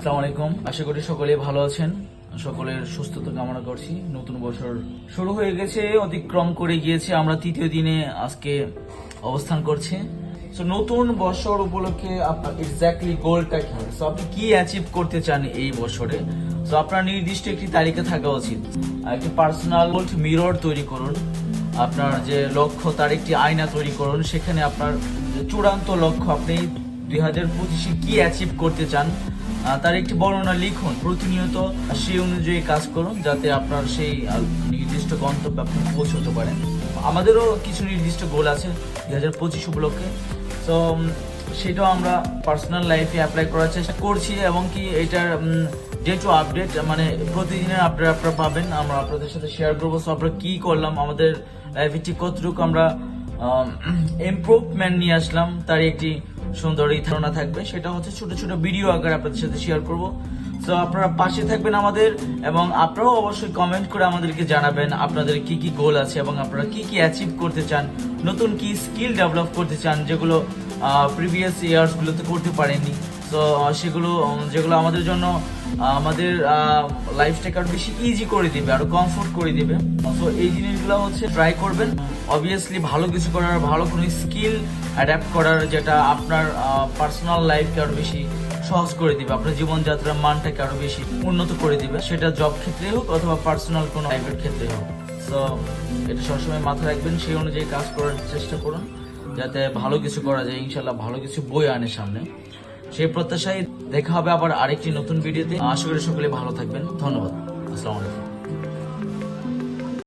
আসসালামু আলাইকুম। আশা করি সকলে ভালো আছেন। সকলের সুস্থতা কামনা করছি। নতুন বছর শুরু হয়ে গেছে, অতিক্রম করে গিয়েছে, আমরা তৃতীয় দিনে আজকে অবস্থান করছি। সো নতুন বছর উপলক্ষে আপনার এক্স্যাক্টলি গোলটা কি? সো আপনি কি অ্যাচিভ করতে চান এই বছরে? সো আপনার নির্দিষ্ট একটি তালিকা থাকা উচিত। একটি পার্সোনাল মিরর তৈরি করুন। আপনার যে লক্ষ্য তার একটি আয়না তৈরি করুন। সেখানে আপনার চূড়ান্ত লক্ষ্য, আপনি 2025-এ কি অ্যাচিভ করতে চান তার একটি বর্ণনা লিখুন। প্রতিনিয়ত সেই অনুযায়ী কাজ করুন যাতে আপনার সেই নির্দিষ্ট গন্তব্যে আপনি পৌঁছতে পারেন। আমাদেরও কিছু নির্দিষ্ট গোল আছে 2025 উপলক্ষে। তো সেটাও আমরা পার্সোনাল লাইফে অ্যাপ্লাই করার চেষ্টা করছি এবং কি এটার ডে টু আপডেট মানে প্রতিদিনের আপডেট আপনারা পাবেন। আমরা আপনাদের সাথে শেয়ার করবো। সো আমরা কি করলাম, আমাদের লাইফে ঠিক কতটুকু আমরা ইমপ্রুভমেন্ট নিয়ে আসলাম তার একটি সুন্দর ধারণা থাকবে। সেটা হচ্ছে ছোট ছোট ভিডিও আকারে আপনাদের সাথে শেয়ার করব। তো আপনারা পাশে থাকবেন আমাদের, এবং আপনারাও অবশ্যই কমেন্ট করে আমাদেরকে জানাবেন আপনাদের কি কি গোল আছে এবং আপনারা কি কি অ্যাচিভ করতে চান, নতুন কি স্কিল ডেভেলপ করতে চান যেগুলো প্রিভিয়াস ইয়ার্স গুলোতে করতে পারেননি। তো সেগুলো যেগুলো আমাদের জন্য আমাদের লাইফটাকে আরো বেশি ইজি করে দিবে, আরো কমফোর্ট করে দিবে। তো এই জিনিসগুলো হচ্ছে ট্রাই করবেন। অবভিয়াসলি ভালো কিছু করার, ভালো কোনো স্কিল অ্যাডাপ্ট করার, যেটা আপনার পার্সোনাল লাইফকে আরো বেশি সহজ করে দিবে, আপনার জীবনযাত্রার মানটাকে আরো বেশি উন্নত করে দিবে, সেটা জব ক্ষেত্রে হোক অথবা পার্সোনাল কোনো লাইফের ক্ষেত্রে হোক। তো এটা সবসময় মাথায় রাখবেন, সেই অনুযায়ী কাজ করার চেষ্টা করুন যাতে ভালো কিছু করা যায়। ইনশাল্লাহ ভালো কিছু বই আনে সামনে। সেই প্রত্যাশায় দেখা হবে আবার আরেকটি নতুন ভিডিওতে। আশা করি সকলে ভালো থাকবেন। ধন্যবাদ। আসসালামু আলাইকুম।